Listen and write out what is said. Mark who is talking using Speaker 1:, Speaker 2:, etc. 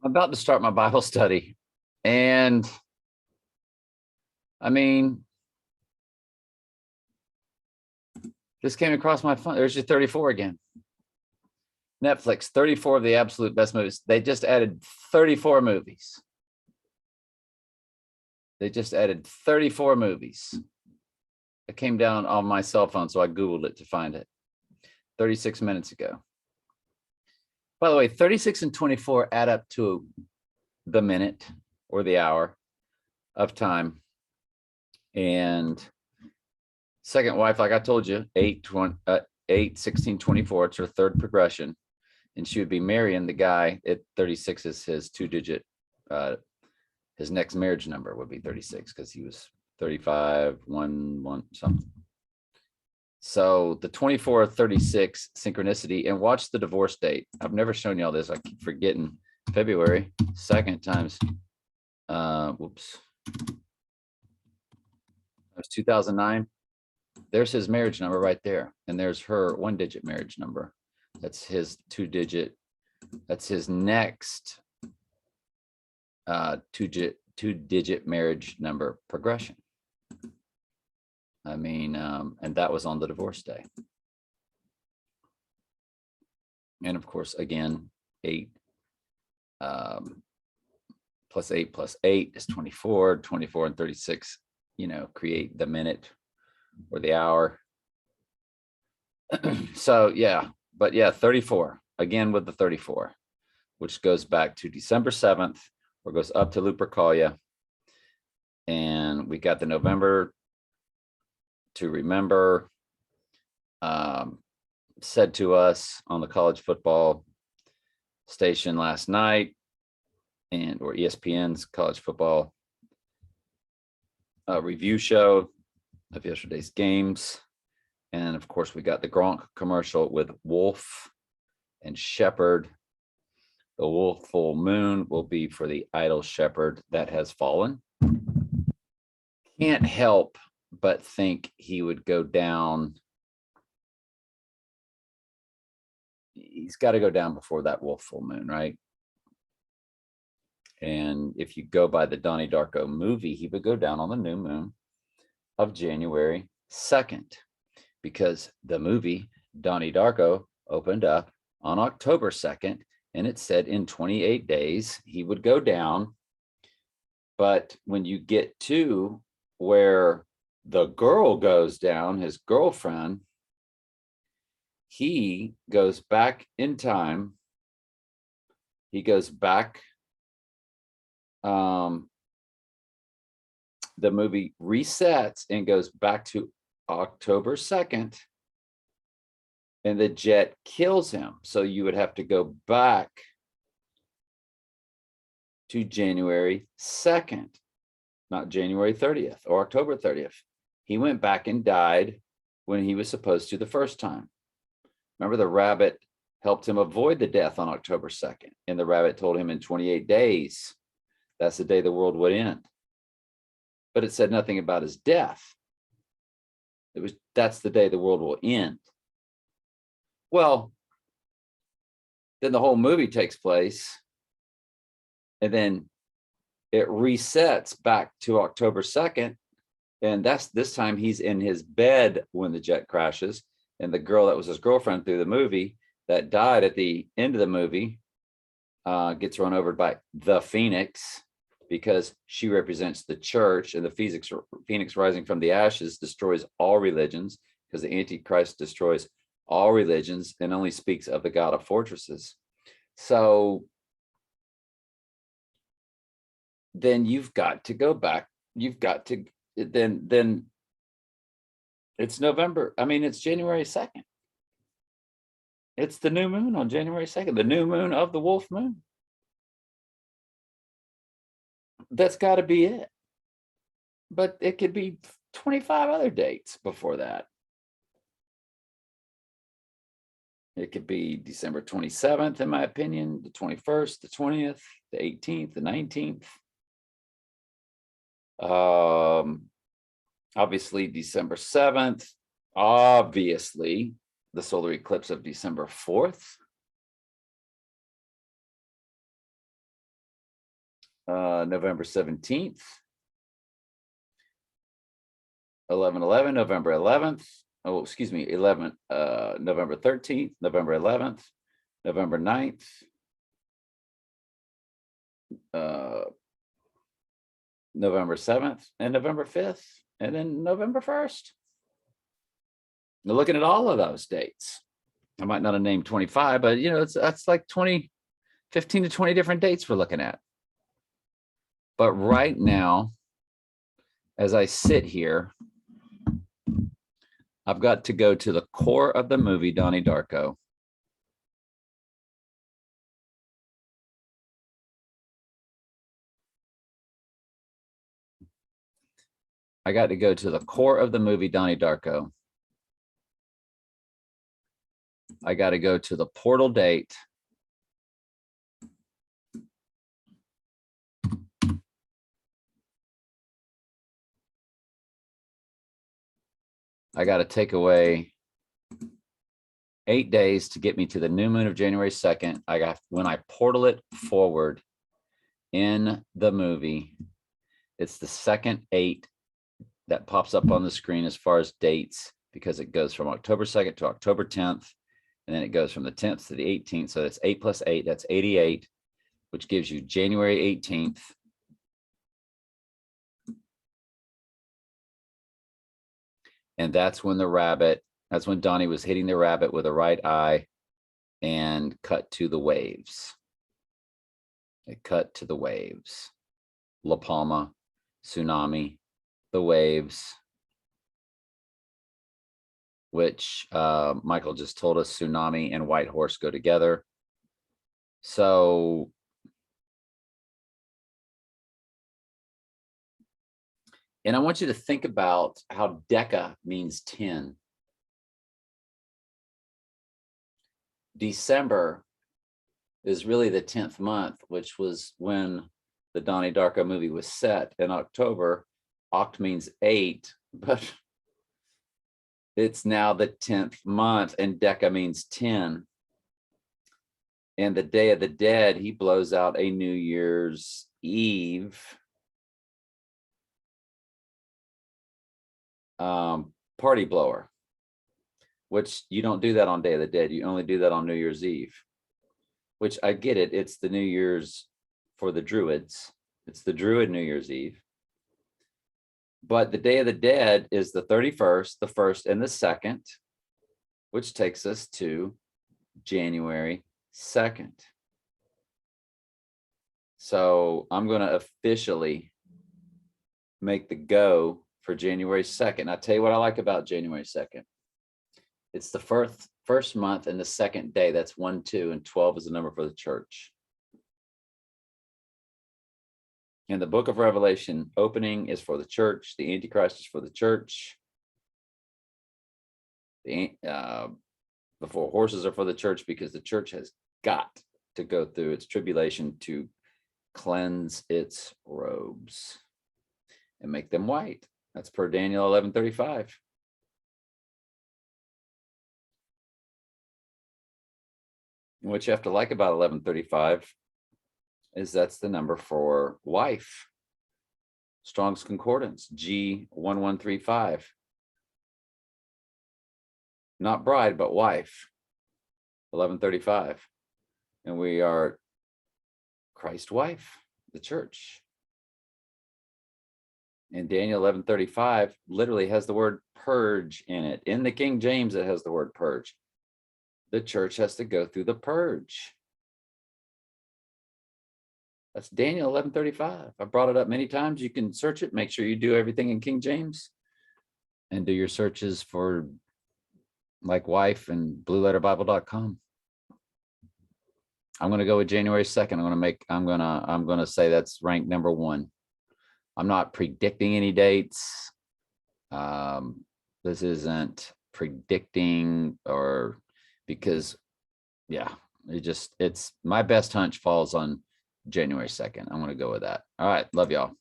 Speaker 1: I'm about to start my Bible study. And I mean, this came across my phone. There's your 34 again. Netflix, 34 of the absolute best movies. They just added 34 movies. They just added 34 movies. It came down on my cell phone, so I Googled it to find it 36 minutes ago. By the way, 36 and 24 add up to the minute or the hour of time. And second wife, like I told you, 8, 16, 24, it's her third progression. And she would be marrying the guy at 36 is his 2-digit, his next marriage number would be 36 because he was 35, 1 something. So the 24, 36 synchronicity, and watch the divorce date. I've never shown y'all this. I keep forgetting. February 2nd times, whoops. That was 2009. There's his marriage number right there. And there's her 1-digit marriage number. That's his 2-digit. That's his next 2-digit marriage number progression. I mean, and that was on the divorce day. And of course, again, 8 plus 8 plus 8 is 24. 24 and 36, create the minute or the hour. So yeah, but yeah, 34 again with the 34, which goes back to December 7th, or goes up to Lupercalia. And we got the November to remember said to us on the college football station last night, and or ESPN's college football review show of yesterday's games. And of course, we got the Gronk commercial with Wolf and Shepherd. The wolf full moon will be for the idol shepherd that has fallen. Can't help but think he would go down. He's got to go down before that wolf full moon, right? And if you go by the Donnie Darko movie, he would go down on the new moon of January 2nd, because the movie Donnie Darko opened up on October 2nd, and it said in 28 days he would go down. But when you get to where the girl goes down, his girlfriend, he goes back in time. He goes back. The movie resets and goes back to October 2nd, and the jet kills him. So you would have to go back to January 2nd, not January 30th or October 30th. He went back and died when he was supposed to the first time. Remember, the rabbit helped him avoid the death on October 2nd. And the rabbit told him in 28 days, that's the day the world would end. But it said nothing about his death. That's the day the world will end. Well, then the whole movie takes place, and then it resets back to October 2nd. And this time he's in his bed when the jet crashes. And the girl that was his girlfriend through the movie that died at the end of the movie gets run over by the Phoenix, because she represents the church, and the Phoenix rising from the ashes destroys all religions, because the Antichrist destroys all religions and only speaks of the God of fortresses. So then you've got to go back. You've got to, then it's November. I mean, it's January 2nd. It's the new moon on January 2nd, the new moon of the wolf moon. That's got to be it. But it could be 25 other dates before that. It could be December 27th, in my opinion, the 21st, the 20th, the 18th, the 19th. Obviously, December 7th. Obviously, the solar eclipse of December 4th. November 17th, 11/11, November 11th. Oh, excuse me, 11th, November 13th, November 11th, November 9th, November 7th, and November 5th, and then November 1st. Now, looking at all of those dates, I might not have named 25, but you know, that's like 15 to 20 different dates we're looking at. But right now, as I sit here, I've got to go to the core of the movie, Donnie Darko. I got to go to the core of the movie, Donnie Darko. I got to go to the portal date. I got to take away 8 days to get me to the new moon of January 2nd. When I portal it forward in the movie, it's the second 8 that pops up on the screen as far as dates, because it goes from October 2nd to October 10th, and then it goes from the 10th to the 18th. So that's 8 plus 8, that's 88, which gives you January 18th. And that's when that's when Donnie was hitting the rabbit with a right eye, and cut to the waves. It cut to the waves. La Palma, tsunami, the waves, which Michael just told us tsunami and white horse go together. So and I want you to think about how Deca means 10. December is really the 10th month, which was when the Donnie Darko movie was set. In October, Oct means 8, but it's now the 10th month, and Deca means 10. And the Day of the Dead, he blows out a New Year's Eve party blower, which you don't do that on Day of the Dead. You only do that on New Year's Eve, which I get it. It's the New Year's for the Druids. It's the Druid New Year's Eve. But the Day of the Dead is the 31st, the 1st, and the 2nd, which takes us to January 2nd. So I'm going to officially make the go for January 2nd. I'll tell you what I like about January 2nd. It's the first month and the second day. That's 1, 2, and 12 is the number for the church. And the book of Revelation opening is for the church. The Antichrist is for the church. The 4 horses are for the church, because the church has got to go through its tribulation to cleanse its robes and make them white. That's per Daniel 11:35. And what you have to like about 1135 is that's the number for wife. Strong's Concordance, G1135. Not bride, but wife. 1135. And we are Christ's wife, the church. And Daniel 11:35 literally has the word purge in it. In the King James, it has the word purge. The church has to go through the purge. That's Daniel 11:35. I brought it up many times. You can search it. Make sure you do everything in King James, and do your searches for like wife and blueletterbible.com. I'm going to go with January 2nd. I'm going to say that's ranked number 1. I'm not predicting any dates. This isn't predicting, or because, yeah, it's my best hunch falls on January 2nd. I'm going to go with that. All right. Love y'all.